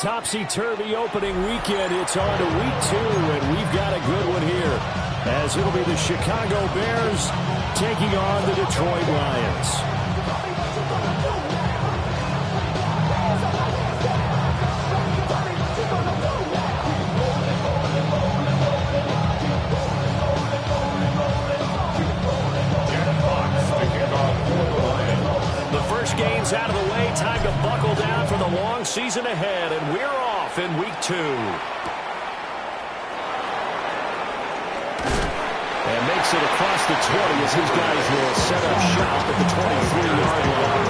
Topsy-turvy opening weekend. It's on to week 2, and we've got a good one here, as it'll be the Chicago Bears taking on the Detroit Lions. The first game's out of the way. Time to buckle down for the long season ahead, and we're off in week 2. And makes it across the 20 as his guys will set up shop at the 23-yard line.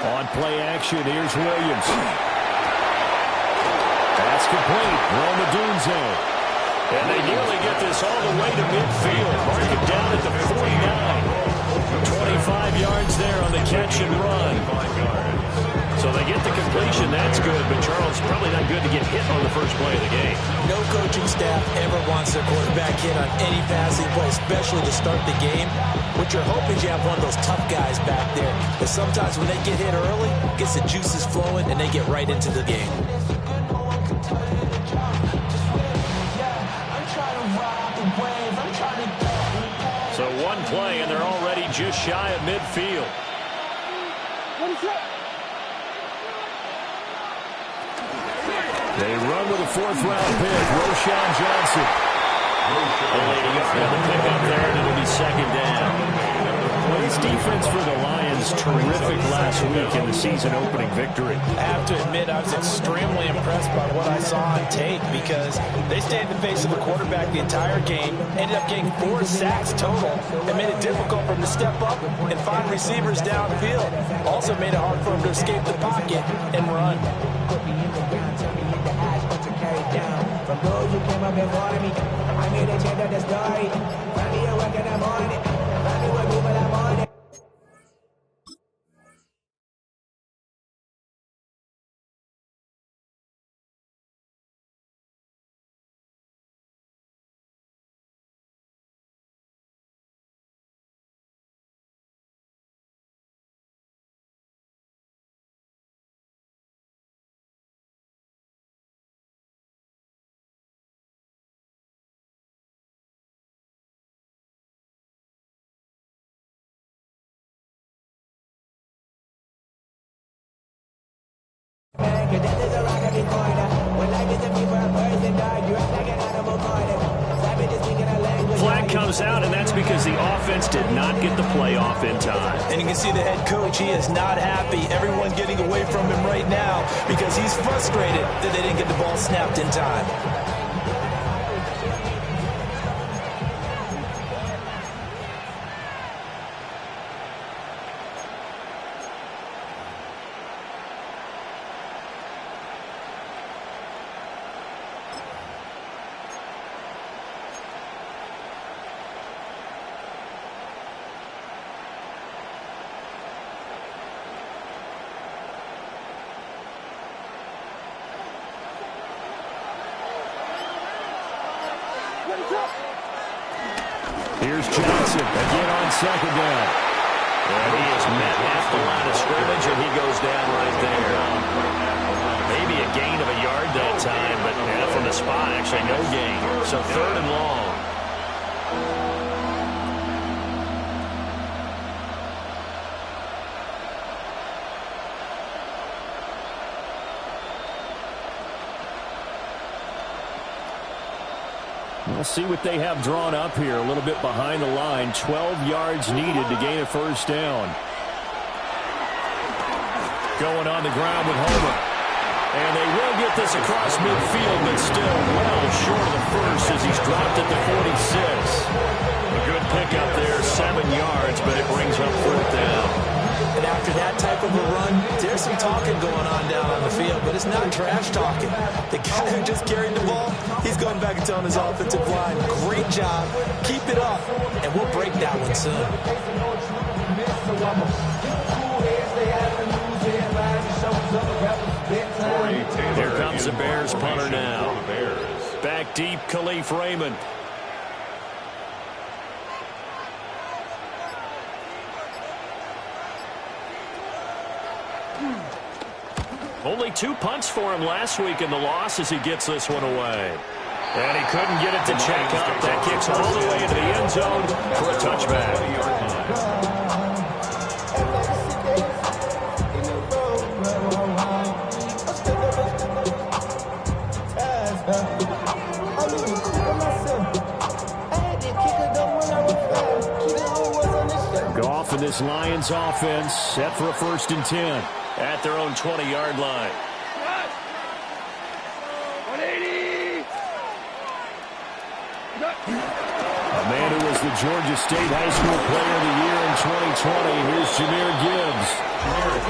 On play action, here's Williams. That's complete. Roma Dunze. And they nearly get this all the way to midfield. Mark it down at the 49. 25 yards there on the catch and run. So they get the completion. That's good, but Charles, probably not good to get hit on the first play of the game. No coaching staff ever wants their quarterback hit on any passing play, especially to start the game. What you're hoping is you have one of those tough guys back there. But sometimes when they get hit early, it gets the juices flowing, and they get right into the game. So one play, and they're already just shy of midfield. They run with a 4th-round pick, Roschon Johnson. Only a yard on the pickup there, and it'll be second down. Well, this defense for the Lions, terrific last week in the season-opening victory. I have to admit, I was extremely impressed by what I saw on tape because they stayed in the face of the quarterback the entire game, ended up getting 4 sacks total, and made it difficult for him to step up and find receivers downfield. Also made it hard for him to escape the pocket and run. From those who came up before me, I made a change of the story. Find me a work in the morning. Find me what people I'm on it. Flag comes out, and that's because the offense did not get the play off in time. And you can see the head coach, he is not happy. Everyone's getting away from him right now because he's frustrated that they didn't get the ball snapped in time. Here's Johnson again on second down. And he is met at the line of scrimmage, and he goes down right there. Maybe a gain of a yard that time, but from the spot, actually no gain. So 3rd and long. We'll see what they have drawn up here. A little bit behind the line. 12 yards needed to gain a first down. Going on the ground with Homer. And they will get this across midfield, but still well short of the first as he's dropped at the 46. A good pickup there, 7 yards, but it brings up 4th down. And after that type of a run, there's some talking going on down on the field, but it's not trash talking. The guy who just carried the ball, he's going back and telling his offensive line, great job, keep it up, and we'll break that one soon. Here comes the Bears punter now. Back deep, Khalif Raymond. Only 2 punts for him last week in the loss as he gets this one away. And he couldn't get it to check up. That kicks all the way into the end zone for a touchback. Goff and this Lions offense set for a 1st and 10 at their own 20-yard line. 180. A man who was the Georgia State High School Player of the Year in 2020. Here's Jahmyr Gibbs.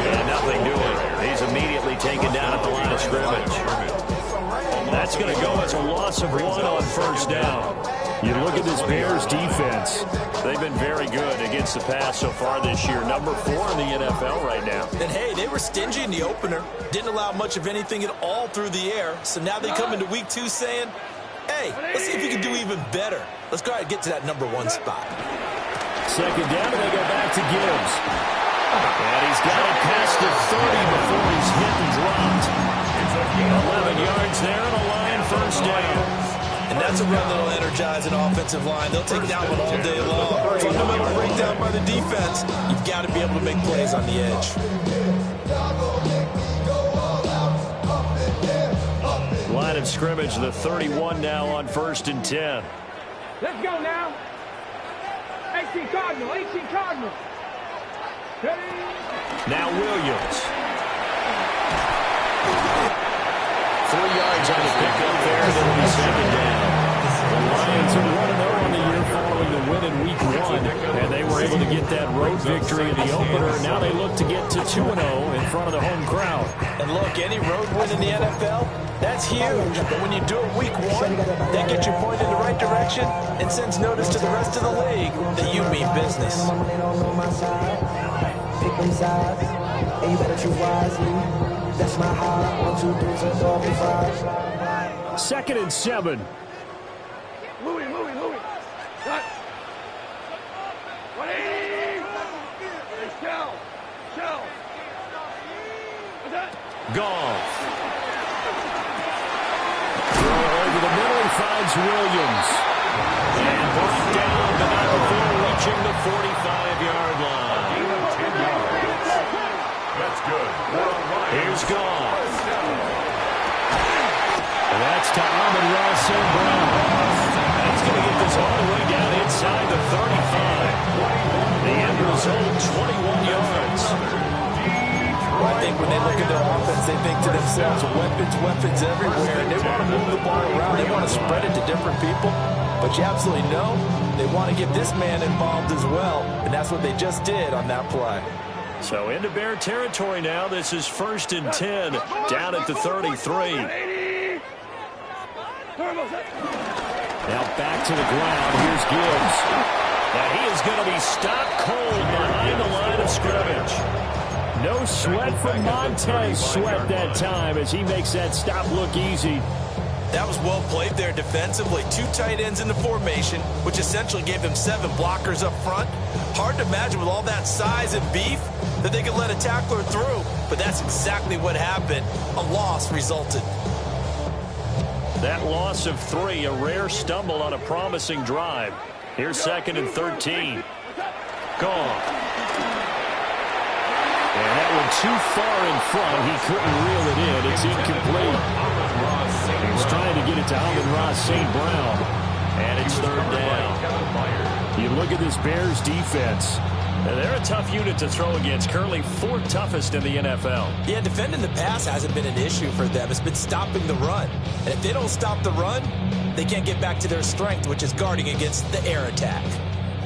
Yeah, nothing doing. He's immediately taken down at the line of scrimmage. That's going to go as a loss of 1 on 1st down. You look at this Bears defense. They've been very good against the pass so far this year. Number 4 in the NFL right now. And, hey, they were stingy in the opener. Didn't allow much of anything at all through the air. So now they come into week 2 saying, hey, let's see if we can do even better. Let's go ahead and get to that number 1 spot. 2nd down, and they go back to Gibbs. And he's got it past the 30 before he's hit and dropped. 11 yards there on a line, 1st down. And that's a run that'll energize an offensive line. They'll take that one all day long. Fundamental breakdown by the defense. You've got to be able to make plays on the edge. Line of scrimmage, the 31 now on 1st and 10. Let's go now. 18 Cardinal, 18 Cardinal. Ready? Now Williams. 3 yards on the pickup there, and it'll be 2nd down. The Lions are 1-0 on the year following the win in week 1, and they were able to get that road victory in the opener. Now they look to get to 2-0 in front of the home crowd. And look, any road win in the NFL, that's huge. But when you do it week 1, that gets you pointed in the right direction and sends notice to the rest of the league that you mean business. And you better choose wisely. That's my heart. 1, 2, 3, 4, 5. 2nd and 7. Louis. Cut. 180. Shell. Goff. Throw over the middle, he finds Williams. And brought down, but not before reaching the 45-yard line. That's good. Here's Goff. And that's to Amon-Ra St. Brown. That's going to get this all the way down inside the 35. The end result, 21 yards. I think when they look at their offense, they think to themselves, weapons everywhere, and they want to move the ball around. They want to spread it to different people. But you absolutely know they want to get this man involved as well, and that's what they just did on that play. So into Bear territory now. This is 1st and 10 down at the 33. Now back to the ground. Here's Gibbs. And he is going to be stopped cold behind the line of scrimmage. No sweat from Montez Sweat that time as he makes that stop look easy. That was well played there defensively. 2 tight ends in the formation, which essentially gave them 7 blockers up front. Hard to imagine with all that size and beef that they could let a tackler through, but that's exactly what happened. A loss resulted. That loss of 3, a rare stumble on a promising drive. Here's 2nd and 13. Gone. And that one too far in front. He couldn't reel it in. It's incomplete. He's trying to get it to Amon-Ra St. Brown. And it's 3rd down. You look at this Bears defense. They're a tough unit to throw against. Currently 4th toughest in the NFL. Yeah, defending the pass hasn't been an issue for them. It's been stopping the run. And if they don't stop the run, they can't get back to their strength, which is guarding against the air attack.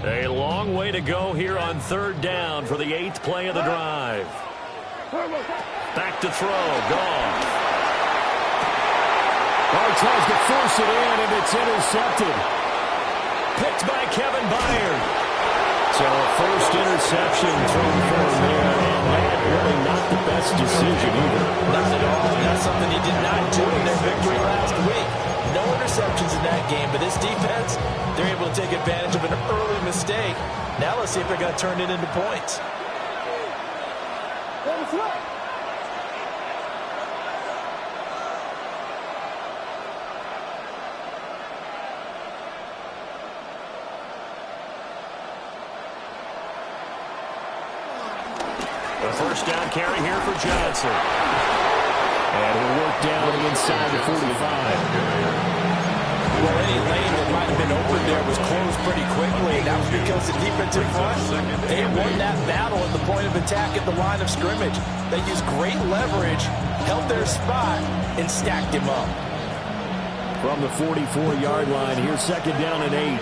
A long way to go here on third down for the 8th play of the drive. Back to throw. Goff. Tries to force it in, and it's intercepted. Picked by Kevin Byard. So a first interception thrown for him there, and that really not the best decision either. Not at all, and that's something he did not do in their victory last week. No interceptions in that game, but this defense, they're able to take advantage of an early mistake. Now let's see if they're going to turn it into points. A first down carry here for Johnson. And he'll work down inside the 45. Well, any lane that might have been open there was closed pretty quickly. That was because the defensive front, they won that battle at the point of attack at the line of scrimmage. They used great leverage, held their spot, and stacked him up. From the 44-yard line, here's second down and 8.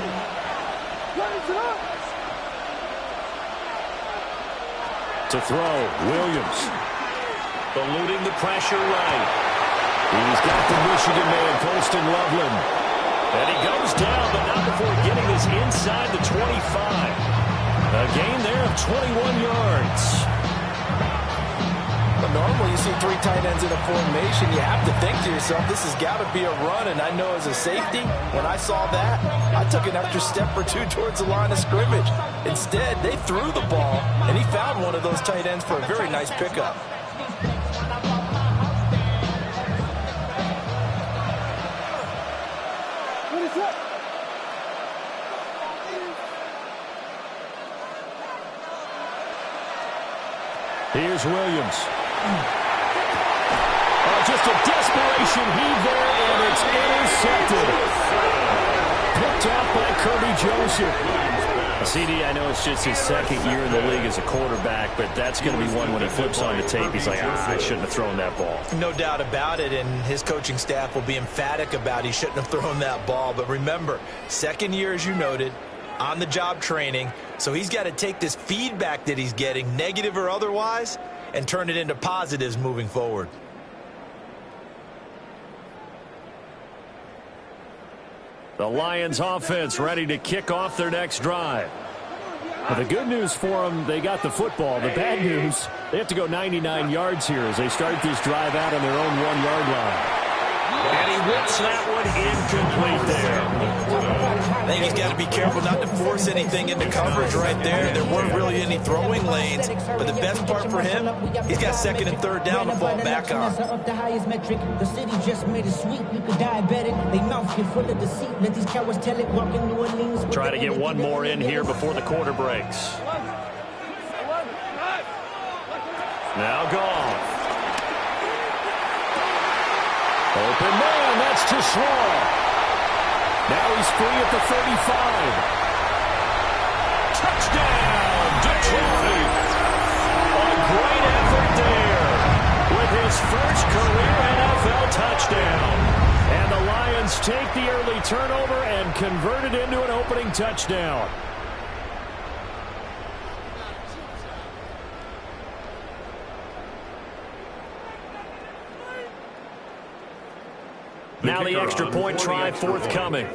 To throw, Williams. Eluding the pressure right. He's got the Michigan man, Colston Loveland. And he goes down, but not before getting this inside the 25. A gain there of 21 yards. But normally you see 3 tight ends in a formation. You have to think to yourself, this has got to be a run. And I know as a safety, when I saw that, I took an extra step or two towards the line of scrimmage. Instead, they threw the ball, and he found one of those tight ends for a very nice pickup. Here's Williams. Just a desperation heave there, and it's intercepted. Picked off by Kirby Joseph. CD, I know it's just his second year in the league as a quarterback, but that's going to be one when he flips on the tape. He's like, I shouldn't have thrown that ball. No doubt about it, and his coaching staff will be emphatic about he shouldn't have thrown that ball. But remember, second year, as you noted, on-the-job training, so he's got to take this feedback that he's getting, negative or otherwise, and turn it into positives moving forward. The Lions offense ready to kick off their next drive. Well, the good news for them, they got the football. The bad news, they have to go 99 yards here as they start this drive out on their own 1-yard line. And he whips that one incomplete there. I think he's got to be careful not to force anything into coverage right there. There weren't really any throwing lanes, but the best part for him, he's got second and third down to fall back on. The city just made it sweet. You could diabetic. They mouth get full of deceit. Let these cowards tell it. Walk in New Orleans. Try to get one more in here before the quarter breaks. Now Goff. Open man, that's too small. Now he's free at the 35. Touchdown, Detroit. A great effort there with his first career NFL touchdown. And the Lions take the early turnover and convert it into an opening touchdown. Now the extra point try forthcoming.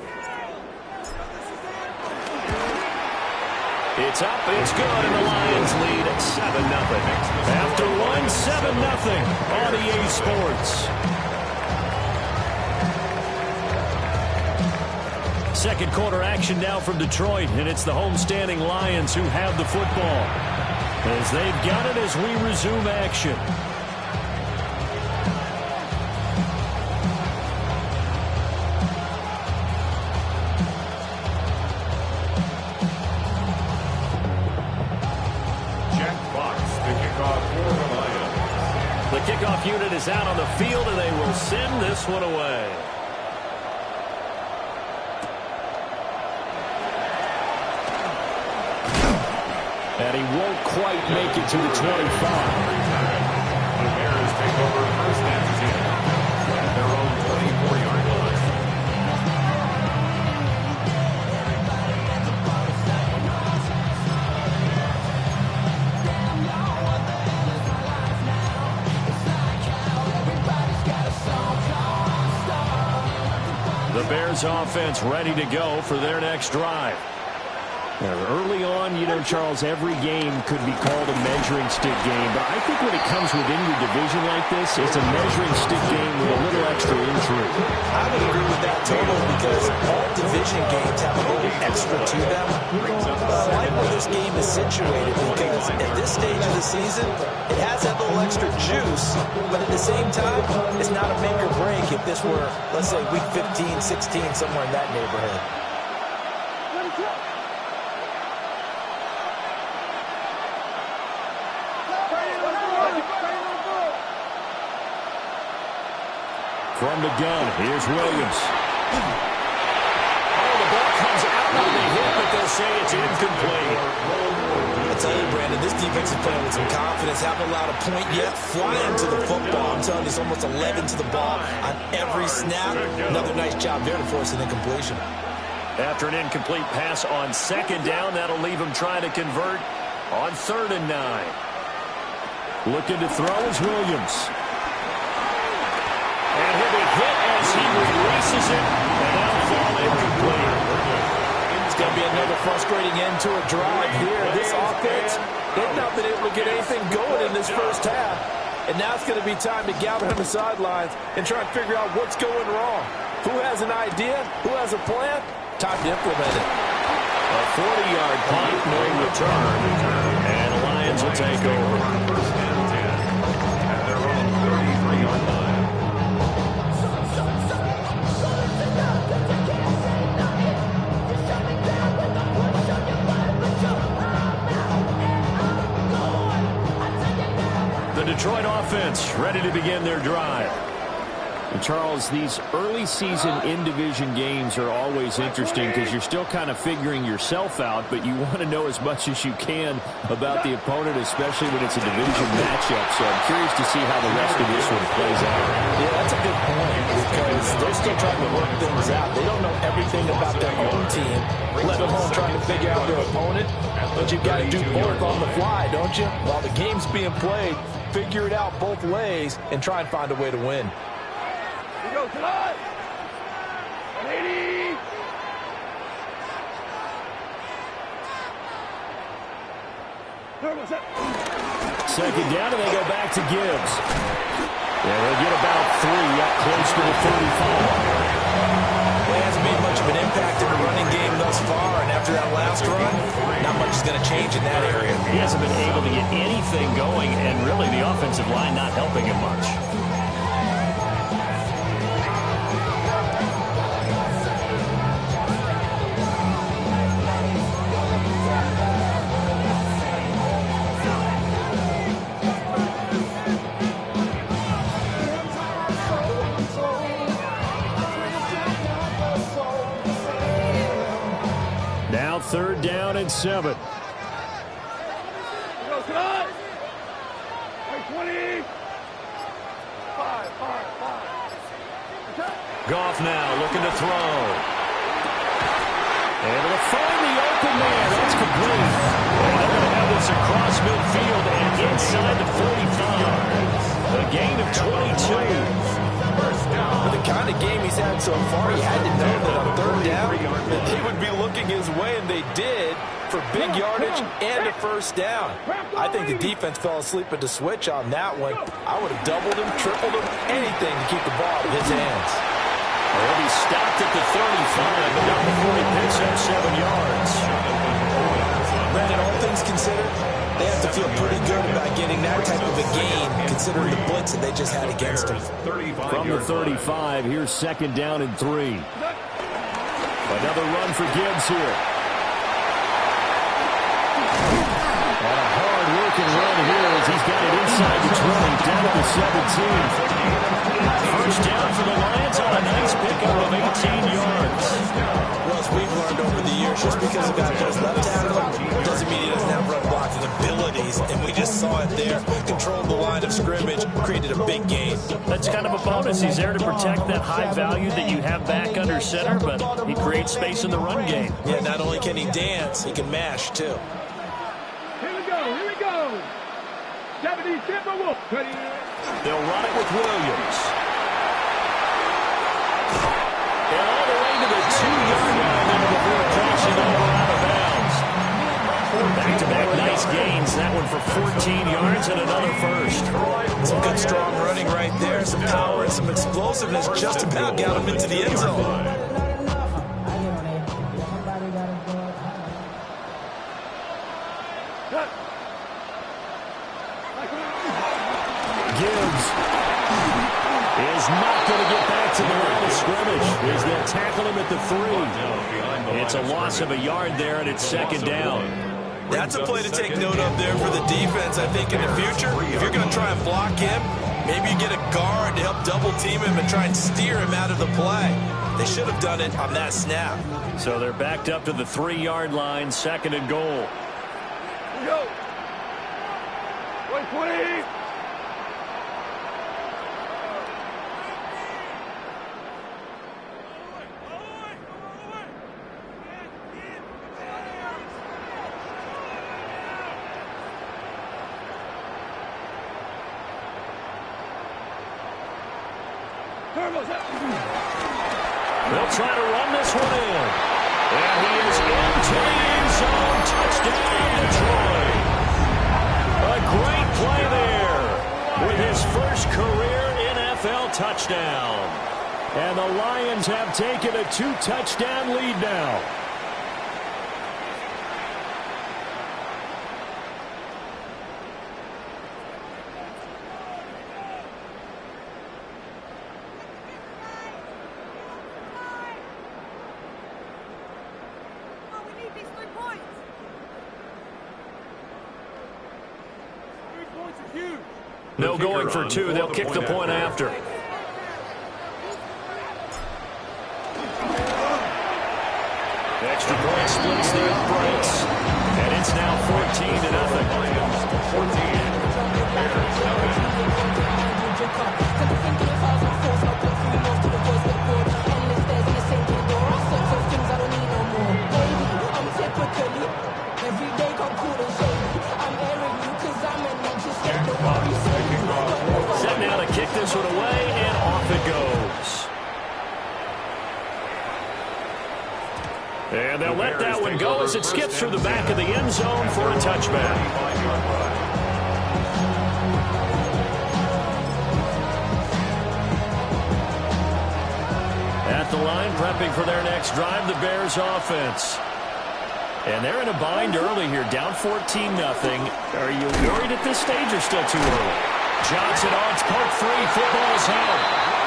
It's up, it's good, and the Lions lead at 7-0. After one, 7-0 on EA Sports. Second quarter action now from Detroit, and it's the homestanding Lions who have the football. As they've got it as we resume action. The kickoff unit is out on the field, and they will send this one away. And he won't quite make it to the 25. The Bears take over first and 10 at their own 24-yard line. the Bears offense ready to go for their next drive. Early on, you know, Charles, every game could be called a measuring stick game. But I think when it comes within your division like this, it's a measuring stick game with a little extra intrigue. I would agree with that totally because all division games have a little extra to them. But I like where this game is situated because at this stage of the season, it has that little extra juice. But at the same time, it's not a make or break if this were, let's say, week 15, 16, somewhere in that neighborhood. From the gun, here's Williams. Oh, the ball comes out on the hit, but they'll say it's incomplete. I tell you, Brandon, this defense is playing with some confidence. Haven't allowed a point yet. Flying to the football. I'm telling you, it's almost 11 to the ball on every snap. Another nice job there to force an incompletion. After an incomplete pass on second down, that'll leave him trying to convert on 3rd and 9. Looking to throw is Williams. And he'll be hit as he releases it, and that'll fall incomplete. It's going to be another frustrating end to a drive here. This offense, they've not been able to get anything going in this first half. And now it's going to be time to gather on the sidelines and try and figure out what's going wrong. Who has an idea? Who has a plan? Time to implement it. A 40-yard punt, no return, and the Lions will take over. First and 10 at their own 33-yard line. The Detroit offense ready to begin their drive. And Charles, these early season in-division games are always interesting because you're still kind of figuring yourself out, but you want to know as much as you can about the opponent, especially when it's a division matchup. So I'm curious to see how the rest of this one plays out. Yeah, that's a good point because they're still trying to work things out. They don't know everything about their own team, let alone trying to figure out their opponent. But you've got to do both on the fly, don't you? While the game's being played, figure it out both ways and try and find a way to win. Go to us! 80! Second down, and they go back to Gibbs. Yeah, they'll get about 3 up close to the 35. Well, he hasn't made much of an impact in the running game thus far, and after that last run, not much is going to change in that area. He hasn't been able to get anything going, and really the offensive line not helping him much. Now 3rd down and 7. Go to us! 20! 5. Goff now looking to throw. Able to find the open man. That's complete. And they're going to have this across midfield and inside the 45. A gain of 22. With the kind of game he's had so far, he had to know that on 3rd down that they would be looking his way, and they did for big yardage and a 1st down. I think the defense fell asleep at the switch on that one. I would have doubled him, tripled him, anything to keep the ball out of his hands. Well, he stopped at the 35, but not before he picks up 7 yards. Brandon, all things considered, they have to feel pretty good about getting that type of a gain, considering the blitz that they just had against them. From the 35, here's 2nd down and 3. Another run for Gibbs here. And a hard-working run here as he's got it inside the 20, down to the 17. 1st down for the Lions on a nice pickup of 18 yards. Well, as we've learned over the years, just because a guy plays left tackle doesn't mean he doesn't have run blocking abilities, and we just saw it there. Controlled the line of scrimmage, created a big gain. That's kind of a bonus. He's there to protect that high value that you have back under center, but he creates space in the run game. Yeah, not only can he dance, he can mash, too. Here we go! 70 Timber Wolf. They'll run it with Williams. And all the Back-to-back nice gains. That one for 14 yards and another first. Some good strong running right there. Some power and some explosiveness. Just about got him into the end zone. Gibbs is not going to get back to the line of scrimmage as they'll tackle him at the 3. It's a loss of a yard there, and it's second down. That's a play to take note of there for the defense. I think in the future, if you're going to try and block him, maybe you get a guard to help double-team him and try and steer him out of the play. They should have done it on that snap. So they're backed up to the 3-yard line, second and goal. Go. 120. They'll try to run this one in. And he is into the end zone. Touchdown, Detroit. A great play there with his first career NFL touchdown. And the Lions have taken a 2-touchdown lead now. No going for 2. They'll kick the point after. Extra point splits the uprights. And it's now 14-0. Set now to kick this one away, and off it goes. And they'll let that one go as it skips through the back of the end zone for a touchback. At the line, prepping for their next drive, the Bears offense. And they're in a bind early here, down 14-0. Are you worried at this stage or still too early? Johnson on, it's part 3, football's held.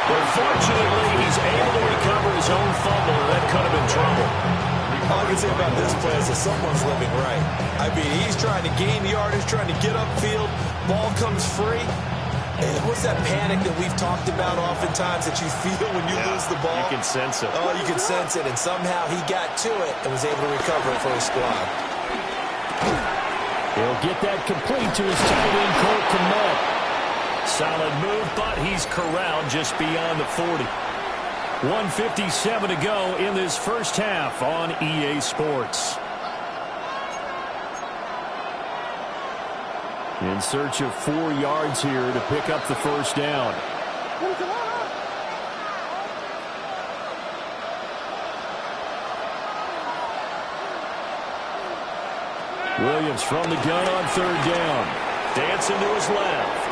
But fortunately, he's able to recover his own fumble, or that could have been trouble. All I can say about this play is that someone's living right. I mean, he's trying to gain yardage, trying to get upfield. Ball comes free. And what's that panic that we've talked about oftentimes that you feel when you lose the ball? You can sense it. Oh, you can sense it. And somehow he got to it and was able to recover it for his squad. He'll get that complete to his tight end, Colt Kmet. Solid move, but he's corralled just beyond the 40. 1:57 to go in this first half on EA Sports. In search of 4 yards here to pick up the first down. Williams from the gun on third down. Dancing to his left.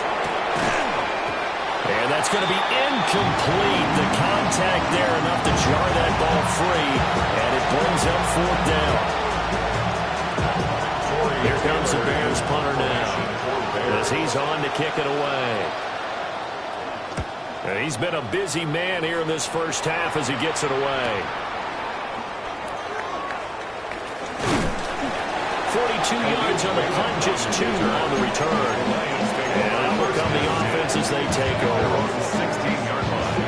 And that's going to be incomplete. The contact there enough to jar that ball free. And it brings up fourth down. Here comes the Bears punter now as he's on to kick it away. And he's been a busy man here in this first half as he gets it away. 42 yards on the punt, just 2 on the return. And out will come the offense as they take over. 16-yard line.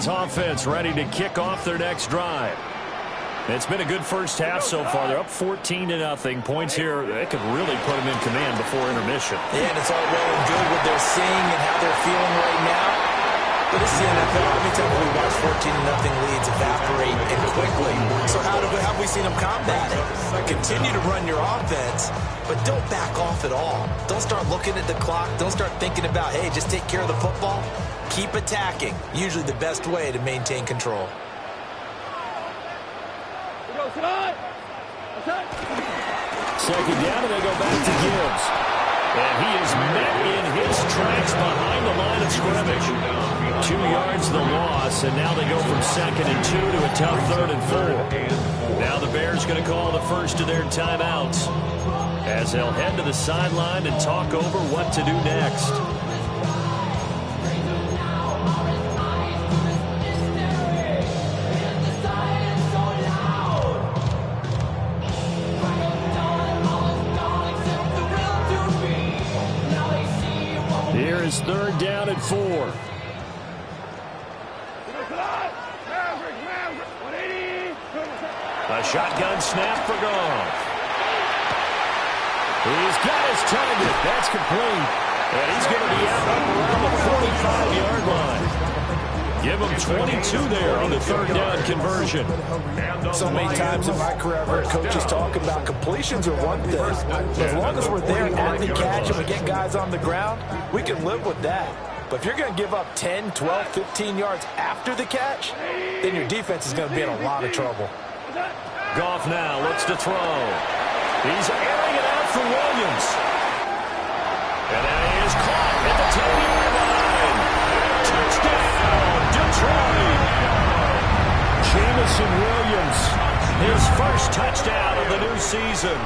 Offense ready to kick off their next drive. It's been a good first half so far. They're up 14-0. Points here, they could really put them in command before intermission. Yeah, and it's all well and good what they're seeing and how they're feeling right now. But this is the NFL. How many times have we watched 14-0 leads evaporate and quickly? So how have we seen them combat it? Continue to run your offense, but don't back off at all. Don't start looking at the clock. Don't start thinking about, hey, just take care of the football. Keep attacking. Usually the best way to maintain control. Second down, and they go back to Gibbs. And he is met in his tracks behind the line of scrimmage. 2 yards the loss, and now they go from 2nd and 2 to a tough 3rd and 4. Now the Bears going to call the first of their timeouts as they'll head to the sideline and talk over what to do next. Here is 3rd down and 4. A shotgun snap for Goff. He's got his target. That's complete. And he's going to be out up around the 45-yard line. Give him 22 there on the 3rd down conversion. So many times in my career, I've heard coaches talking about completions are one thing. As long as we're there at the catch and we get guys on the ground, we can live with that. But if you're going to give up 10, 12, 15 yards after the catch, then your defense is going to be in a lot of trouble. Goff now looks to throw. He's airing it out for Williams. And that is caught at the 10-yard line. Touchdown, Detroit. Jamison Williams, his first touchdown of the new season.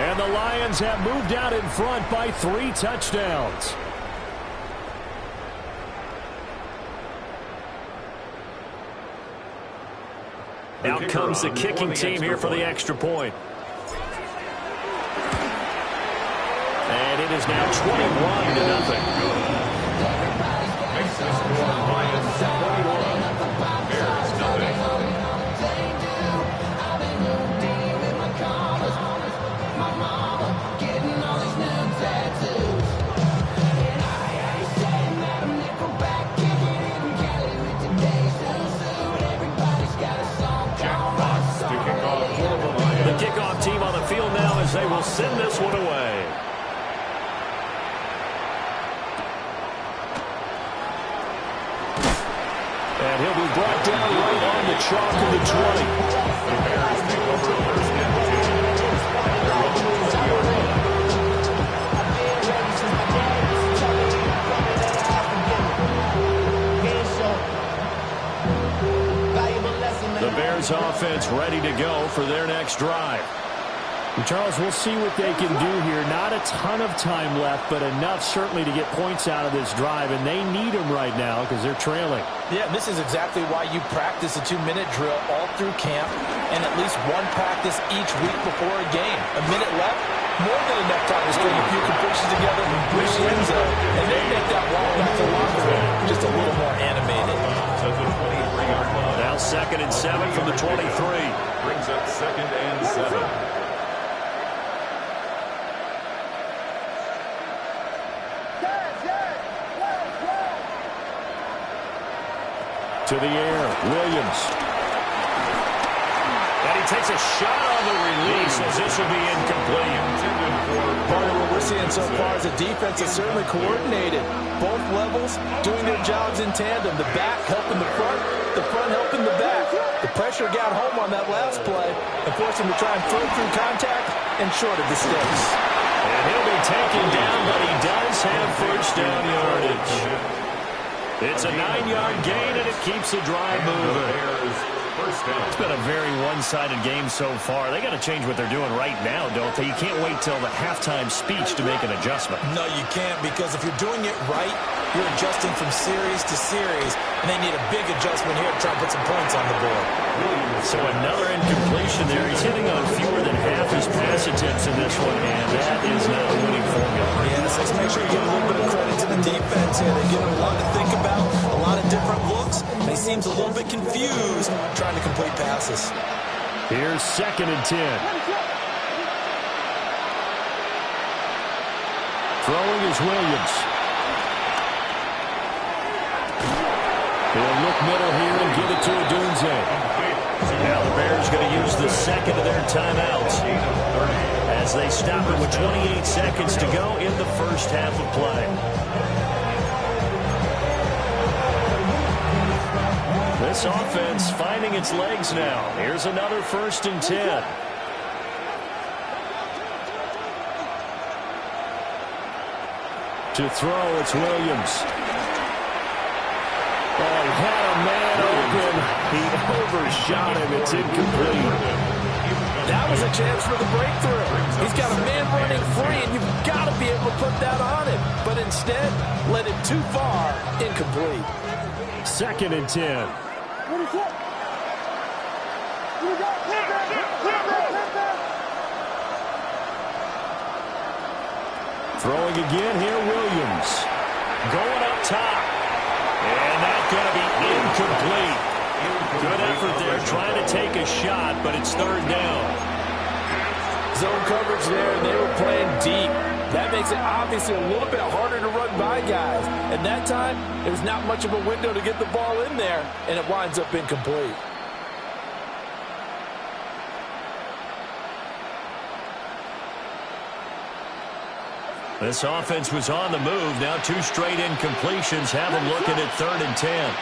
And the Lions have moved out in front by 3 touchdowns. Out comes the kicking team here for the extra point. And it is now 21-0. Makes this score Lions 21, Bears nothing. The kickoff team on the field now as they will send this one away. And he'll be brought down right on the chalk of the 20. The Bears take over first and 2. The Bears offense ready to go for their next drive. And Charles, we'll see what they can do here. Not a ton of time left, but enough certainly to get points out of this drive, and they need them right now because they're trailing. Yeah, this is exactly why you practice a 2-minute drill all through camp and at least one practice each week before a game. A minute left, more than enough time to string a few completions together, reach the end zone, and then make that walk back to the locker room just a little more animated. Now 2nd and 7 from the 23. brings up 2nd and 7. To the air, Williams. And he takes a shot on the release as this will be incomplete. Part of what we're seeing so far is the defense is certainly coordinated. Both levels doing their jobs in tandem. The back helping the front helping the back. The pressure got home on that last play and forced him to try and throw through contact and short of the sticks. And he'll be taken down, but he does have first down yardage. It's a 9-yard gain, and it keeps the drive moving. It's been a very one-sided game so far. They got to change what they're doing right now, don't they? You can't wait till the halftime speech to make an adjustment. No, you can't, because if you're doing it right, you're adjusting from series to series, and they need a big adjustment here to try and put some points on the board. So another incompletion there. He's hitting on fewer than half his pass attempts in this one, and that is not a winning formula. Yes, let's make sure you give a little bit of credit to the defense here. They give him a lot to think about, a lot of different looks, and he seems a little bit confused trying to complete passes. Here's 2nd and 10. Throwing is Williams. They'll look middle here and give it to Odunze. Now the Bears going to use the second of their timeouts as they stop it with 28 seconds to go in the first half of play. This offense finding its legs now. Here's another 1st and 10. To throw, it's Williams. Oh, he had a man open. He overshot him. It's incomplete. That was a chance for the breakthrough. He's got a man running free, and you've got to be able to put that on him. But instead, led it too far, incomplete. 2nd and 10. Throwing again here, Williams. Going up top. And that's going to be incomplete. Good effort there trying to take a shot, but it's 3rd down. Zone coverage there, and they were playing deep. That makes it obviously a little bit harder to run by guys. And that time, there was not much of a window to get the ball in there, and it winds up incomplete. This offense was on the move. Now 2 straight incompletions have them looking at 3rd and 10.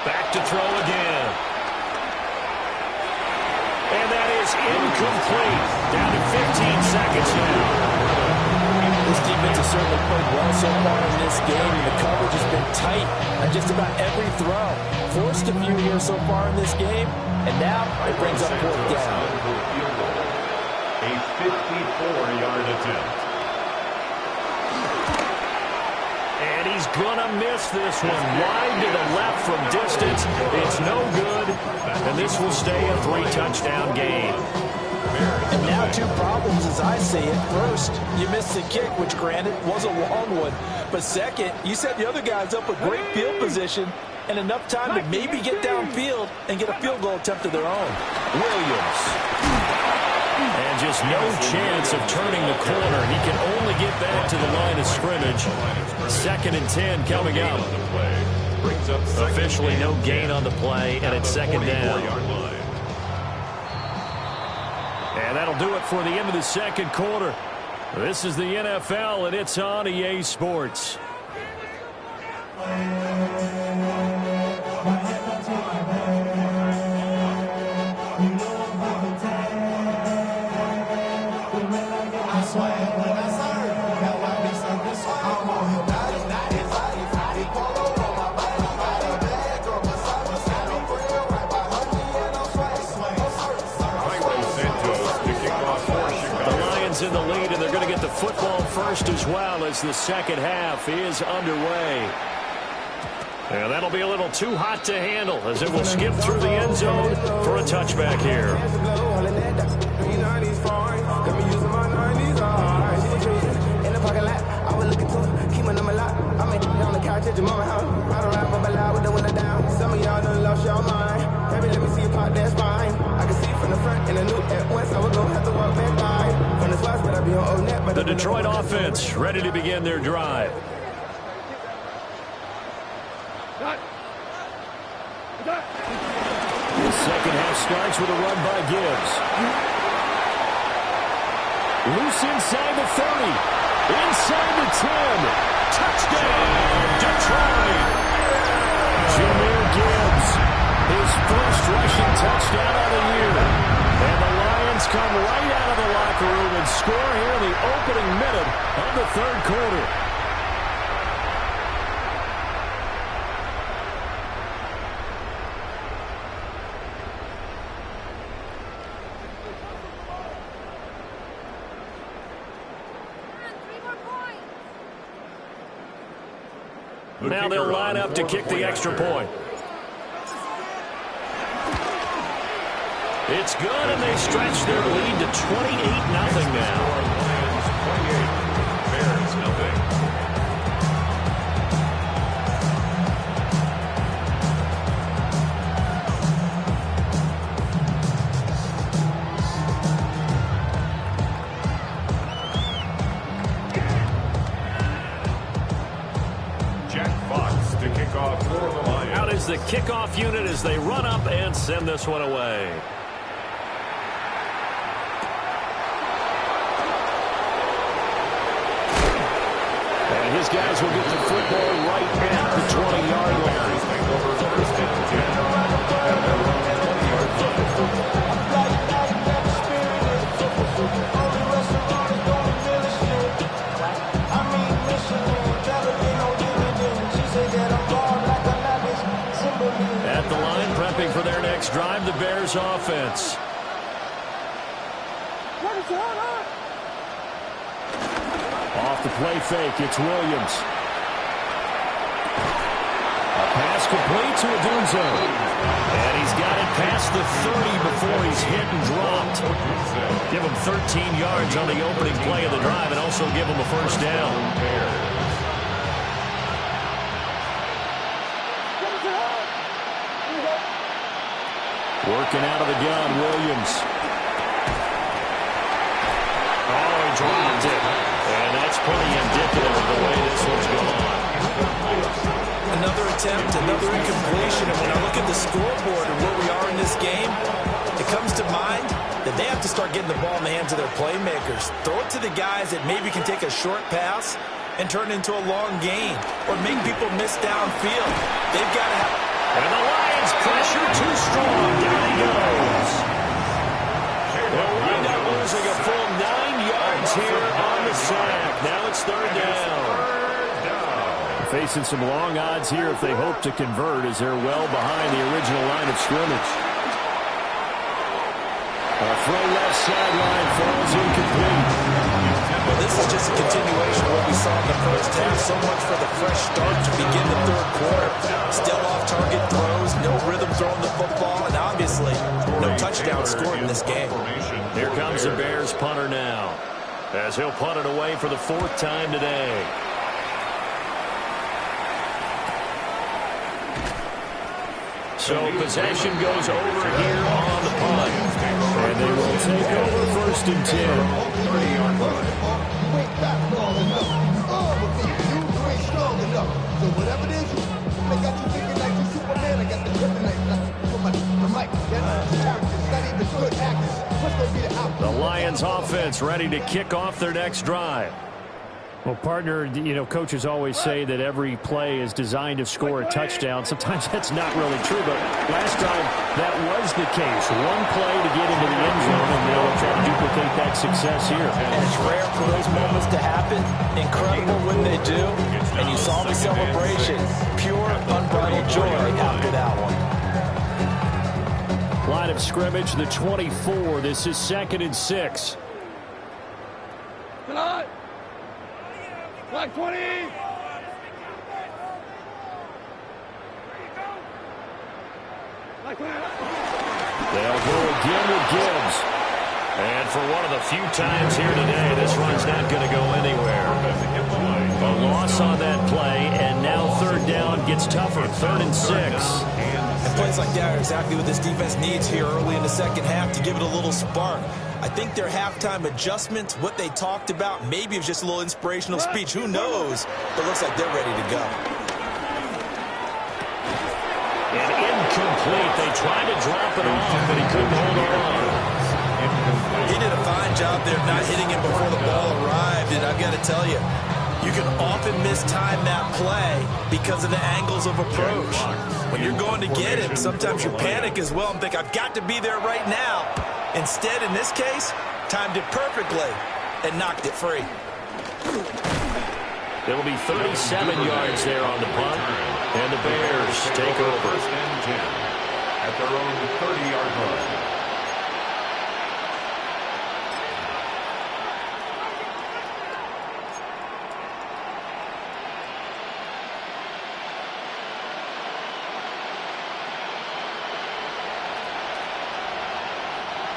Back to throw again. And that is incomplete. Down to 15 seconds now. This defense has certainly played well so far in this game, and the coverage has been tight on just about every throw. Forced a few here so far in this game, and now it brings up 4th down. A 54-yard attempt. And he's going to miss this one. Wide to the left from distance. It's no good, and this will stay a 3-touchdown game. And now 2 problems as I see it. First, you missed the kick, which granted was a long one. But second, you set the other guys up with great field position and enough time to maybe get downfield and get a field goal attempt of their own. Williams. And just no chance of turning the corner. He can only get back to the line of scrimmage. 2nd and 10 coming up. Officially no gain on the play, and it's 2nd down. And that'll do it for the end of the 2nd quarter. This is the NFL, and it's on EA Sports. In the lead, and they're going to get the football first as well as the 2nd half is underway. And that'll be a little too hot to handle as it will skip through the end zone for a touchback here. The Detroit offense ready to begin their drive. The 2nd half starts with a run by Gibbs. Loose inside the 30. Inside the 10. Touchdown, Detroit. Jahmyr Gibbs, his first rushing touchdown of the year. And the Lions come right out of the locker room and score here in the opening minute of the 3rd quarter. Now they'll line up to kick the extra point. It's good, and they stretch their lead to 28-0 now. Bears, nothing. kickoff unit as they run up and send this one away. And his guys will get the football right at the 20-yard line. At the line, prepping for their next drive, the Bears offense. Off the play fake, it's Williams. A pass complete to Odunze. And he's got it past the 30 before he's hit and dropped. Give him 13 yards on the opening play of the drive and also give him a first down. Working out of the gun, Williams. Oh, he dropped it. And that's pretty indicative of the way this one's gone. Another attempt, another incompletion. And when I look at the scoreboard and where we are in this game, it comes to mind that they have to start getting the ball in the hands of their playmakers. Throw it to the guys that maybe can take a short pass and turn it into a long gain or make people miss downfield. They've got to have... And the Lions pressure too strong. Down he goes. They'll wind up losing a full 9 yards here on the sack. Now it's third down. Facing some long odds here if they hope to convert as they're well behind the original line of scrimmage. A throw left sideline falls incomplete. Well, this is just a continuation of what we saw in the first half. So much for the fresh start to begin the third quarter. Still off-target throws, no rhythm throwing the football, and obviously no touchdown scored in this game. Here comes the Bears punter now, as he'll punt it away for the 4th time today. So possession goes over here on the punt. And they will take over 1st and 10. 30-yard line. You ain't fast long enough. You ain't strong enough. So whatever it is, they got you thinking like you Superman. I got the kryptonite. The mic. That's characters. Not even good actors. What's going to be the outcome? The Lions offense ready to kick off their next drive. Well, partner, you know, coaches always say that every play is designed to score a touchdown. Sometimes that's not really true, but last time that was the case. One play to get into the end zone, and they'll try to duplicate that success here. And it's rare for those moments to happen. Incredible when they do. And you saw the celebration. Pure, unbridled joy after that one. Line of scrimmage, the 24. This is 2nd and 6. Tonight. Black 20. They'll go again with Gibbs. And for one of the few times here today, this run's not going to go anywhere. A loss on that play, and now 3rd down gets tougher. 3rd and 6. And plays like that are exactly what this defense needs here early in the second half to give it a little spark. I think their halftime adjustments, what they talked about, maybe it was just a little inspirational speech. Who knows? But it looks like they're ready to go. And incomplete. They tried to drop it off, but he couldn't hold on. He did a fine job there of not hitting him before the ball arrived. And I've got to tell you, you can often mistime that play because of the angles of approach. When you're going to get him, sometimes you panic as well and think, I've got to be there right now. Instead, in this case, timed it perfectly and knocked it free. It'll be 37 yards there on the punt, and the Bears take over. 1st and 10 at their own 30-yard line.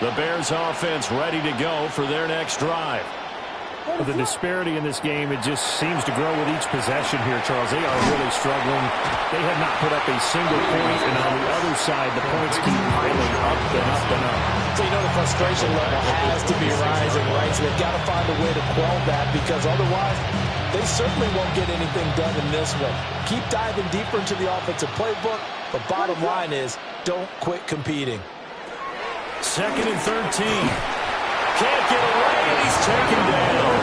The Bears offense ready to go for their next drive. The disparity in this game, it just seems to grow with each possession here, Charles. They are really struggling. They have not put up a single point, and on the other side, the points keep piling up and up and up. So you know the frustration level has to be rising, right? So they've got to find a way to quell that because otherwise they certainly won't get anything done in this one. Keep diving deeper into the offensive playbook, But bottom line is, don't quit competing. 2nd and 13. Can't get away, and he's taken down.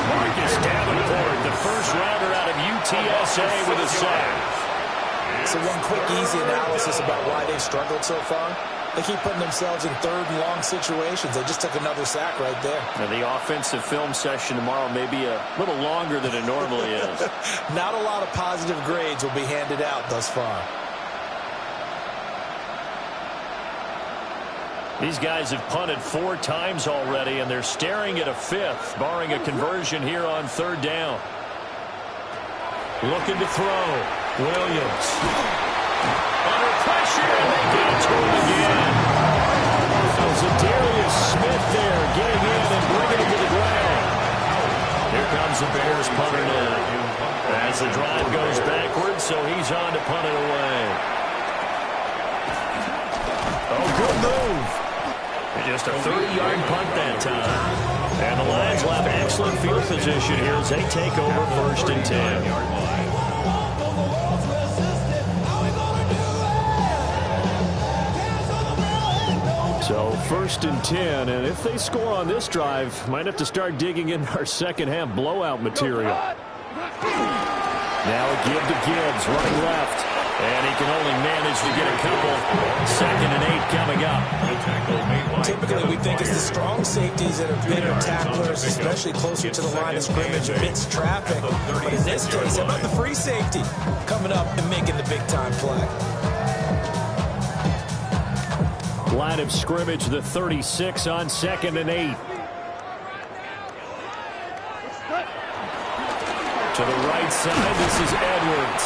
Marcus Davenport, the first rounder out of UTSA with a sack. So one quick, easy analysis about why they've struggled so far. They keep putting themselves in 3rd and long situations. They just took another sack right there. Now, the offensive film session tomorrow may be a little longer than it normally is. Not a lot of positive grades will be handed out thus far. These guys have punted 4 times already, and they're staring at a 5th, barring a conversion here on 3rd down. Looking to throw. Williams. Under pressure, and they get it to him again. Zadarius Smith there, getting in and bringing it to the ground. Here comes the Bears punter now. As the drive goes backwards, so he's on to punt it away. Oh, good move. Just a 30-yard punt that time. And the Lions will have excellent field position here as they take over 1st and 10. So 1st and 10, and if they score on this drive, might have to start digging in our second-half blowout material. Now a give to Gibbs, running left. And he can only manage to get a couple. 2nd and 8 coming up. Typically, we think it's the strong safeties that are better tacklers, especially closer to the line of scrimmage amidst traffic. But in this case, how about the free safety coming up and making the big-time play? Line of scrimmage, the 36 on 2nd and 8. To the right side, this is Edwards.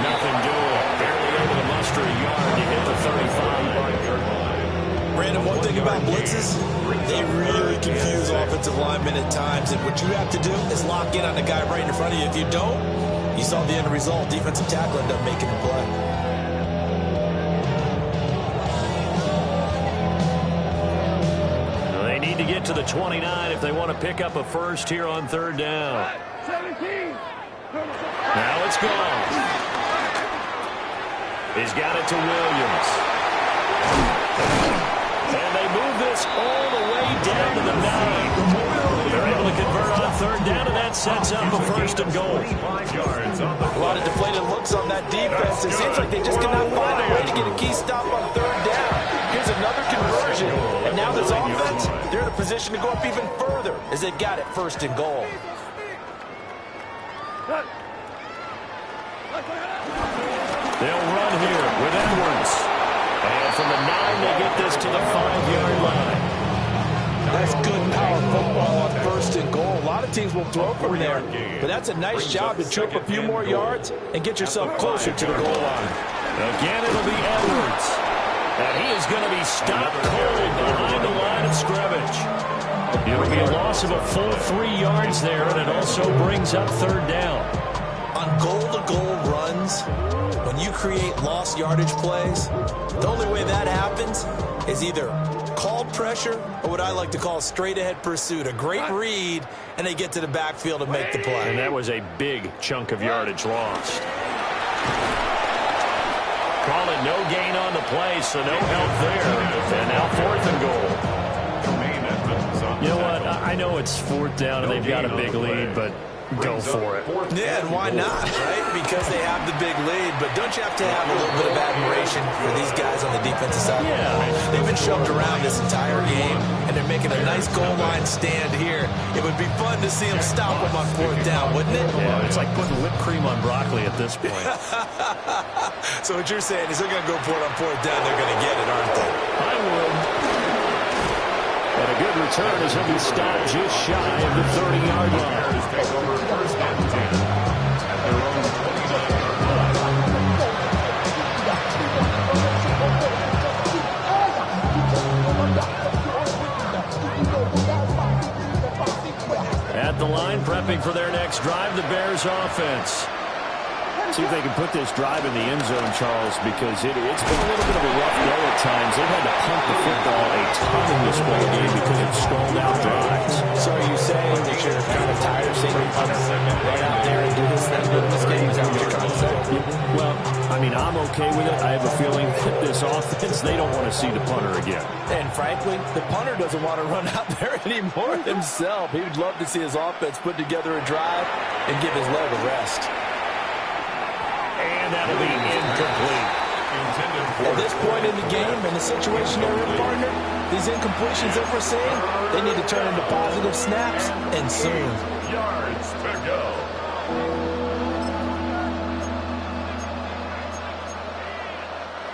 Nothing doing. Barely able to muster a yard to hit the 35. Brandon, one thing about blitzes, they really confuse offensive linemen at times. And what you have to do is lock in on the guy right in front of you. If you don't, you saw the end result. Defensive tackle ended up making the play. They need to get to the 29 if they want to pick up a first here on 3rd down. 17. Now it's gone. He's got it to Williams. And they move this all the way down to the 9. They're able to convert on 3rd down, and that sets up a 1st and goal. A lot of deflated looks on that defense. It seems like they just cannot find a way to get a key stop on 3rd down. Here's another conversion. And now this offense, they're in a position to go up even further as they got it 1st and goal. They'll run here with Edwards. And from the 9, they get this to the 5-yard line. That's good power football on 1st and goal. A lot of teams will throw from there, but that's a nice job to chew up a few more yards and get yourself closer to the goal line. Again, it'll be Edwards. And he is going to be stopped cold behind the line of scrimmage. It'll be a loss of a full 3 yards there, and it also brings up 3rd down. On goal-to-goal runs, when you create lost yardage plays, the only way that happens is either called pressure or what I like to call straight-ahead pursuit. A great read, and they get to the backfield and make the play. And that was a big chunk of yardage lost. Call it no gain on the play, so no help there. And now 4th and goal. You know what? I know it's 4th down and they've got a big lead, but go for it. Yeah, and why not, right? Because they have the big lead. But don't you have to have a little bit of admiration for these guys on the defensive side? Yeah. They've been shoved around this entire game, and they're making a nice goal line stand here. It would be fun to see them stop them on 4th down, wouldn't it? Yeah, it's like putting whipped cream on broccoli at this point. So what you're saying is they're going to go for it on 4th down. They're going to get it, aren't they? I would. And a good return as he'll be stopped just shy of the 30-yard line. Take over 1st and 10 at their own 29. At the line, prepping for their next drive, the Bears offense. See if they can put this drive in the end zone, Charles, because it's been a little bit of a rough go at times. They've had to punt the football a ton in this ball game because of stalled out drives. So are you saying saying that you're kind of tired of seeing your punter run out there and do his thing in this game? Is that what you're trying to say? Well, I mean, I'm okay with it. I have a feeling that this offense, they don't want to see the punter again. And frankly, the punter doesn't want to run out there anymore himself. He would love to see his offense put together a drive and give his leg a rest. And that'll be incomplete. At this point in the game, in the situation they're in, partner, these incompletions that we're seeing, they need to turn into positive snaps, and soon. Yards to go.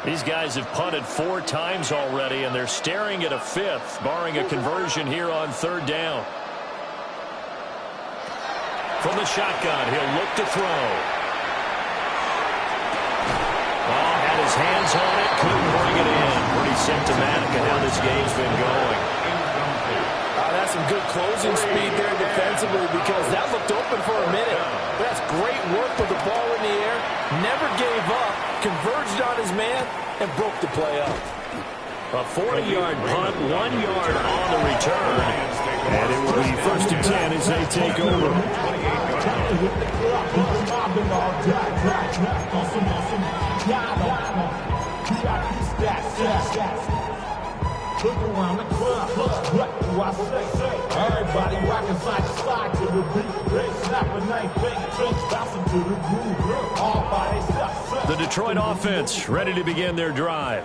These guys have punted 4 times already, and they're staring at a 5th, barring a conversion here on 3rd down. From the shotgun, he'll look to throw. Had his hands on it, couldn't bring it in. Pretty symptomatic of how this game's been going. That's some good closing speed there defensively, because that looked open for a minute. That's great work with the ball in the air. Never gave up, converged on his man, and broke the play up. A 40-yard punt, 1 yard on the return. And it will be 1st and 10 as they take over. Look around the club, what do I say? Everybody rocking side to side to the beat. They snapping, ain't paying attention, bouncing to the groove. All by themselves. The Detroit offense ready to begin their drive.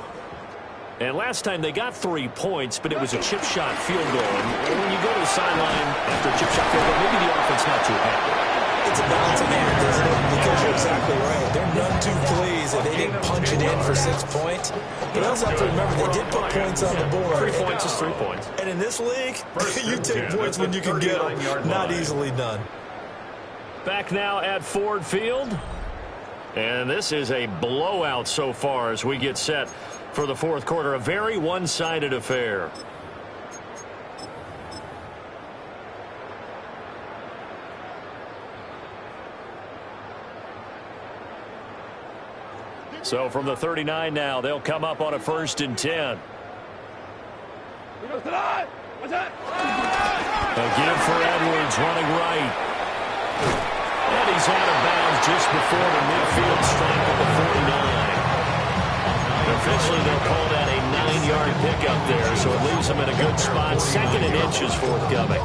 And last time they got 3 points, but it was a chip shot field goal. And when you go to the sideline after a chip shot field goal, maybe the offense not too happy. It's a balancing act, isn't it? Because you're exactly right. They're none too pleased that they didn't punch it in for 6 points. But you also have to remember, they did put points on the board. 3 points is 3 points. And in this league, you take points when you can get them. Not easily done. Back now at Ford Field. And this is a blowout so far as we get set for the 4th quarter. A very one-sided affair. So from the 39 now, they'll come up on a 1st and 10. A give for Edwards running right. And he's out of bounds just before the midfield stripe of the 49. Officially, they'll call that a 9-yard pickup there, so it leaves them in a good spot. 2nd and inches forthcoming.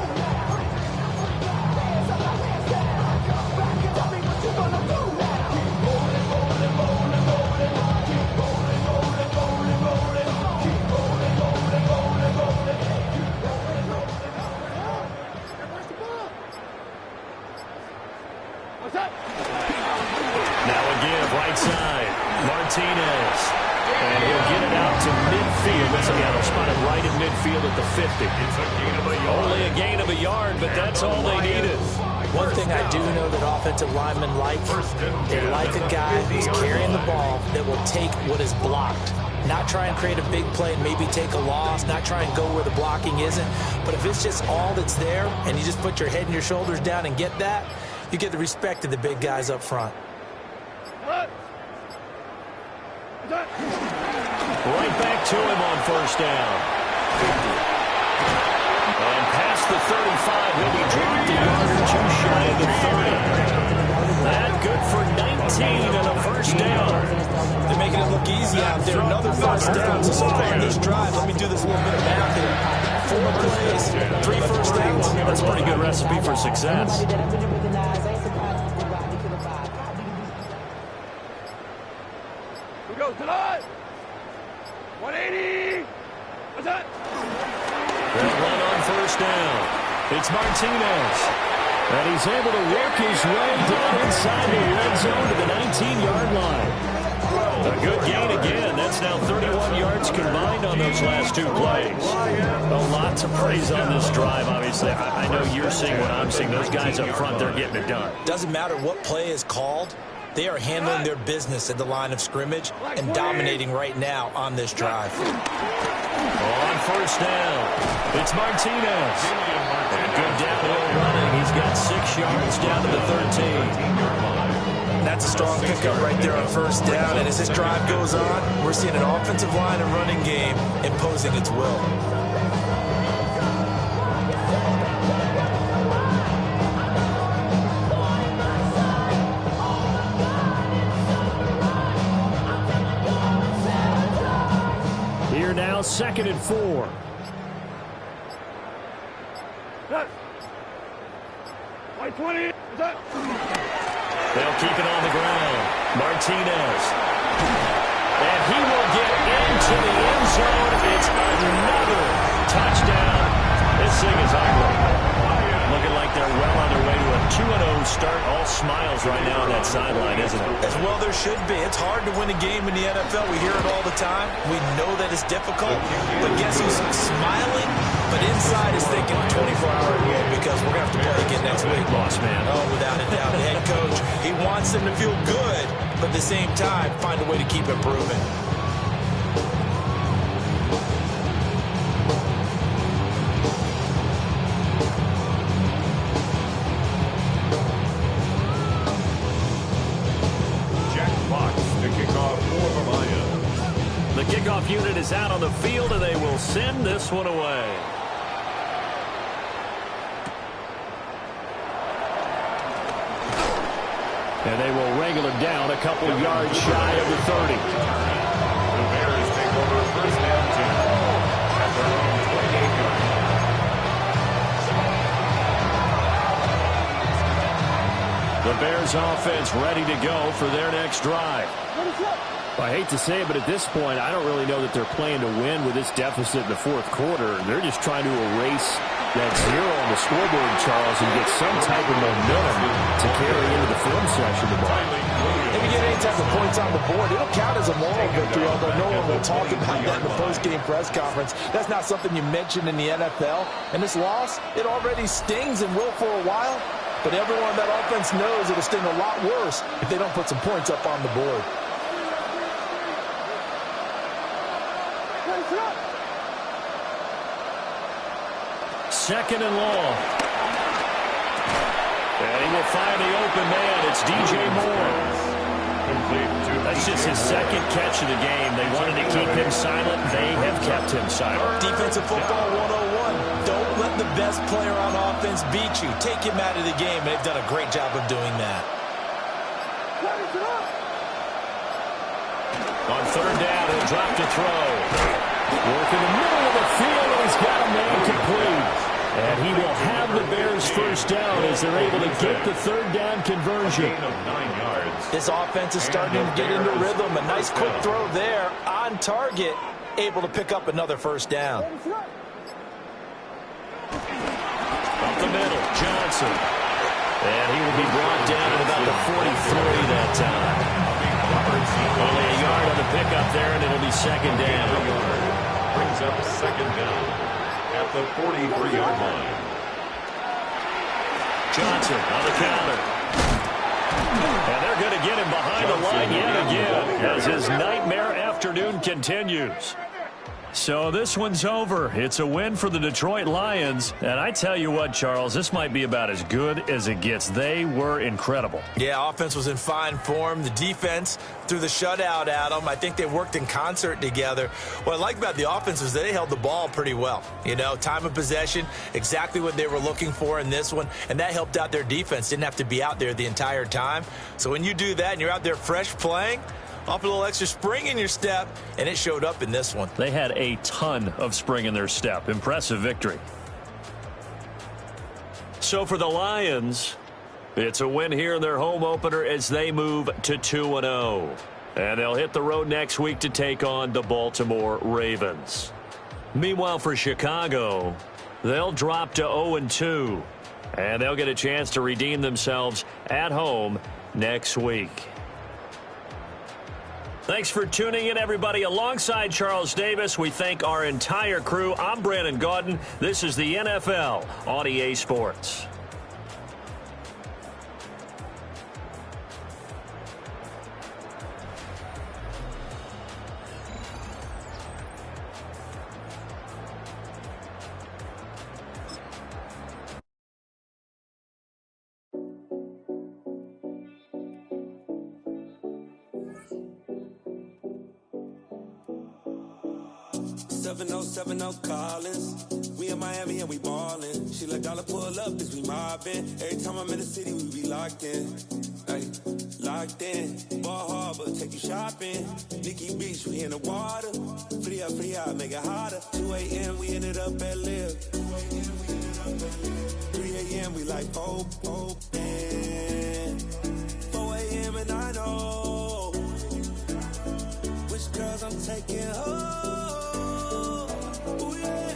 Now a give, right side. Martinez. And he'll get it out to midfield. They'll spot it right in midfield at the 50. Only a gain of a yard, but that's all they needed. One thing I do know that offensive linemen like, they like a guy who's carrying the ball that will take what is blocked. Not try and create a big play and maybe take a loss, not try and go where the blocking isn't. But if it's just all that's there and you just put your head and your shoulders down and get that, you get the respect of the big guys up front. Right back to him on 1st down. And past the 35, he'll be dropped a yard or 2 shy of the 30. That good for 19 and a 1st down. They're making it look easy out there. Another 1st down. So far on this drive, let me do this little bit of math here. 4 plays, 3 first downs. That's a pretty good recipe for success. We go tonight. 180. What's that? That run on 1st down. It's Martinez. And he's able to work his way down inside the red zone to the 19-yard line. A good gain again. That's now 31 yards combined on those last 2 plays. Well, lots of praise on this drive, obviously. I know you're seeing what I'm seeing. Those guys up front, they're getting it done. Doesn't matter what play is called. They are handling their business at the line of scrimmage and dominating right now on this drive. On 1st down, it's Martinez. And good downhill running. He's got 6 yards down to the 13. That's a strong pickup right there on 1st down. And as this drive goes on, we're seeing an offensive line and running game imposing its will. now 2nd and 4. They'll keep it on the ground. Martinez. And he will get into the end zone. It's another touchdown. This thing is ugly. Looking like they're well on their way to a 2-0 start. All smiles right now on that sideline, isn't it? As well there should be. It's hard to win a game in the NFL. We hear it all the time. We know that it's difficult. But guess who's smiling? But inside is thinking 24-hour rule because we're going to have to play again next week. Lost, man. Oh, without a doubt. The head coach, he wants them to feel good, but at the same time, find a way to keep improving. The kickoff unit is out on the field, and they will send this one away. And they will wrangle him down a couple yards shy of the 30. The Bears take over first down 10 at their own 28 yard line. The Bears offense ready to go for their next drive. I hate to say it, but at this point, I don't really know that they're playing to win with this deficit in the fourth quarter. They're just trying to erase that zero on the scoreboard, Charles, and get some type of momentum to carry into the film session tomorrow. If you get any type of points on the board, it'll count as a moral victory, although no one will talk about that in the post-game press conference. That's not something you mentioned in the NFL. And this loss, it already stings and will for a while. But everyone on that offense knows it'll sting a lot worse if they don't put some points up on the board. Second and long. And he will find the open man. It's DJ Moore. That's just his second catch of the game. They wanted to keep him silent. They have kept him silent. Defensive football 101. Don't let the best player on offense beat you. Take him out of the game. They've done a great job of doing that. On third down, he'll drop to throw. Work in the middle of the field, and he's got a man complete. And he will have the Bears first down as they're able to get the third down conversion. This offense is starting to get into rhythm. A nice quick throw there on target, able to pick up another first down. Up the middle, Johnson. And he will be brought down at about the 43 that time. Only a yard on the pickup there, and it'll be second down. Brings up second down at the 43-yard line. Johnson on the counter. And they're going to get him behind the line yet again as his nightmare afternoon continues. So this one's over. It's a win for the Detroit Lions. And I tell you what, Charles, this might be about as good as it gets. They were incredible. Yeah, offense was in fine form. The defense threw the shutout at them. I think they worked in concert together. What I like about the offense was they held the ball pretty well. You know, time of possession, exactly what they were looking for in this one. And that helped out their defense. Didn't have to be out there the entire time. So when you do that and you're out there fresh playing, off a little extra spring in your step, and it showed up in this one. They had a ton of spring in their step. Impressive victory. So for the Lions, it's a win here in their home opener as they move to 2-0. And they'll hit the road next week to take on the Baltimore Ravens. Meanwhile, for Chicago, they'll drop to 0-2. And they'll get a chance to redeem themselves at home next week. Thanks for tuning in, everybody. Alongside Charles Davis, we thank our entire crew. I'm Brandon Gaudin. This is the NFL on EA Sports. Collins. We in Miami and we ballin'. She let dollar pull up as we mobbin'. Every time I'm in the city, we be locked in. Ay, locked in. Bar Harbor, take you shopping. Nikki Beach, we in the water. Fria, make it hotter. 2 a.m., we ended up at Live. 3 a.m., we like Pope. And 4 a.m., and I know which girls I'm taking home. Ooh, yeah.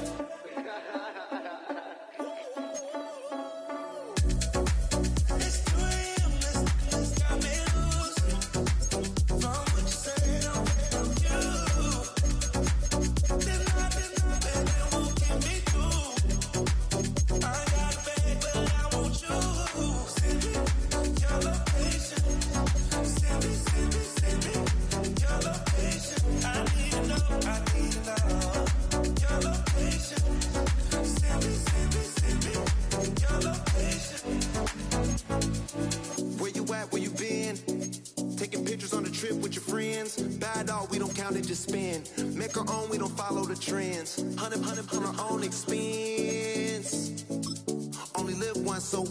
Just spend, make our own, we don't follow the trends. 100 on our own expense. Only live once, so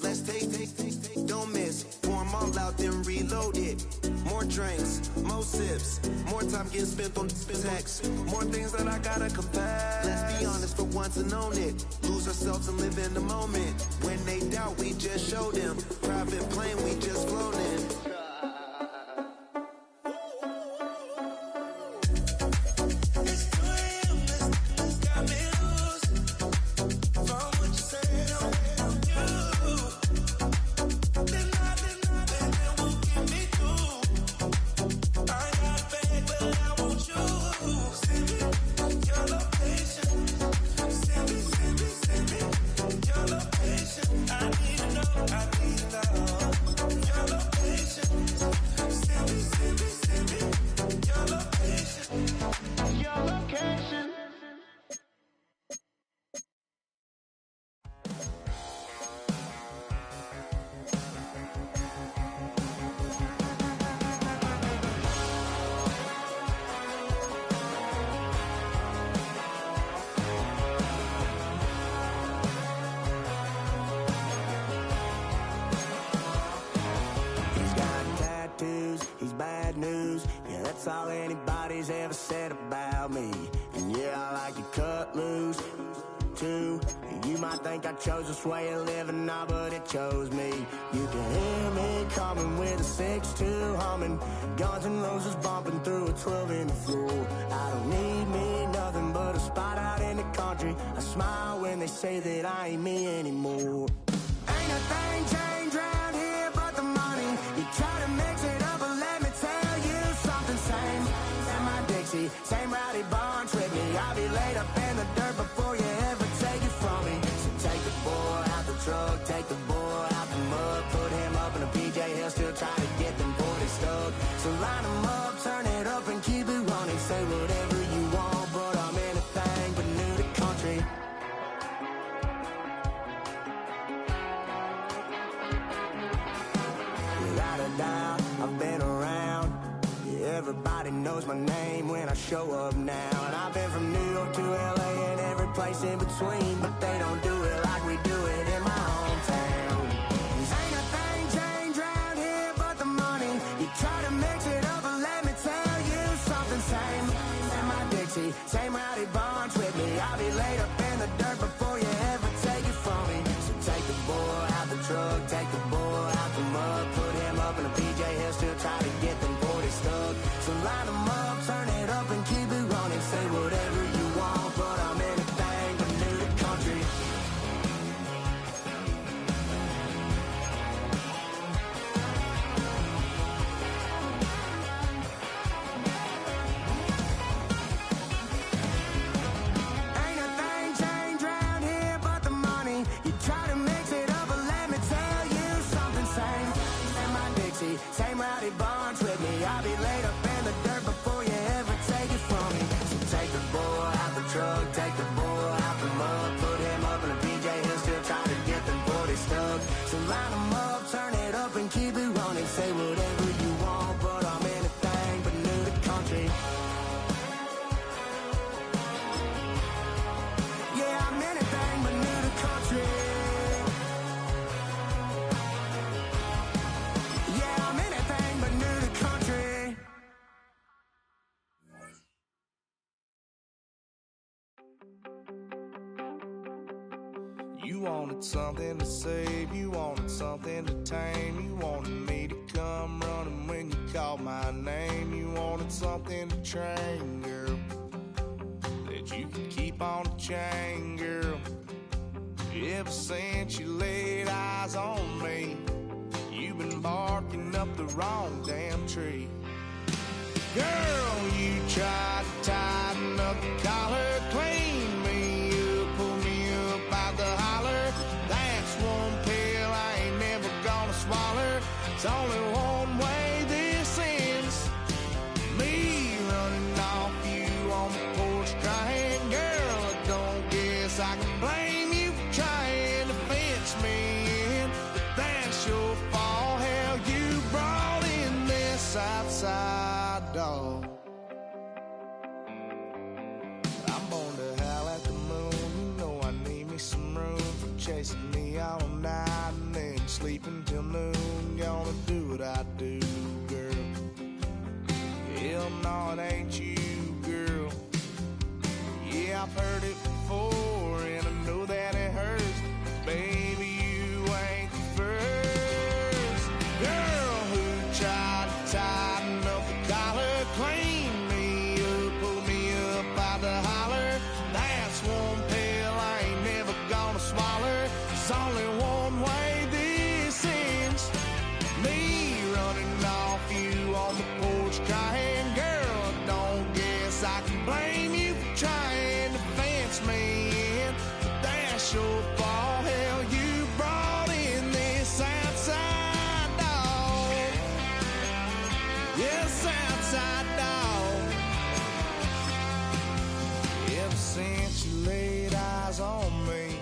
let's take, don't miss. Pour them all out, then reload it. More drinks, more sips, more time getting spent on text. More things that I gotta confess. Let's be honest for once and own it. Lose ourselves and live in the moment. When they doubt, we just show them. Private plane, we just float in. Chose this way of living now, but it chose me. You can hear me coming with a 6-2 humming, Guns N' Roses bumping through a 12 in the floor. I don't need me nothing but a spot out in the country. I smile when they say that I ain't me anymore. Ain't a thing changed round here but the money. You try to mix it up, but let me tell you something. Same in my Dixie, same rowdy bunch with me. I'll be laid up in the dirt before you ever take it from me. Take the boy out the truck, take the boy out the mud, put him up in a PJ, he'll still try to get them 40 stuck. So line him up, turn it up and keep it running. Say whatever you want, but I'm anything but new to country. Without a doubt, I've been around. Yeah, everybody knows my name when I show up now. And I've been from New York to LA and every place in between, but they don't do it like we do it in my hometown. Ain't a thing changed round here but the money. You try to mix it up, but let me tell you something. Same in my Dixie, same rowdy bunch with me. I'll be laid up in the dirt before you ever take it from me. So take the boy out the truck, take the boy out the mud, put him up in a PJ, he'll still try to get them 40 stuck. So line him up, turn it up and keep it running. Say whatever you want, but I'm anything but new to country. Ain't a thing changed round here but the money. You try to mix it up, but let me tell you something. Same in my Dixie, same rowdy bunch with me. I'll be laid up in the dirt before you ever take it from me. So take the boy out the truck, take the boy out the mud, put him up in a PJ, he'll still try to get them 40 stuck. So line him up, turn it up and keep it running. Say whatever you want, but I'm anything but new to country. Yeah, I'm anything but new to country. Yeah. You wanted something to save, you wanted something to tame. You wanted me to come running when you called my name. You wanted something to train, girl, that you could keep on the chain, girl. Ever since you laid eyes on me, you've been barking up the wrong damn tree. Girl, you tried to tighten up the collar, clean me up, pull me up out the holler. That's one pill I ain't never gonna swallow. It's only one way this ends. Me running off you on the porch crying. Girl, I don't guess I can blame you for trying to fence me in, but that's your fault. Hell, you brought in this outside dog. I'm born to howl at the moon. You know I need me some room for chasing me all night and then sleeping till noon. Gonna do what I do, girl. Hell no, it ain't you, girl. Yeah, I've heard it before and I know that it hurts. Baby, you ain't the first girl who tried to tighten up the collar, clean me up, pull me up out the holler. That's one pill I ain't never gonna swallow. There's only one way this ends. Me running off you on the porch crying. Girl, I don't guess I can blame you for trying to fence me in, but that's your fault. Hell, you brought in this outside dog. Yes, outside dog. Ever since you laid eyes on me,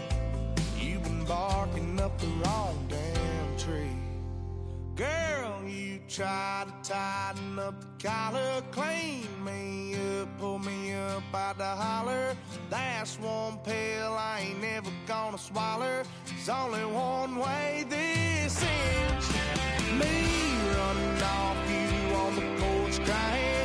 you've been barking up the wrong damn tree. Girl, you tried to tighten up the collar, clean me up, pull me up out the holler. That's one pill I ain't never gonna swallow. There's only one way this ends. Me running off you on the porch crying.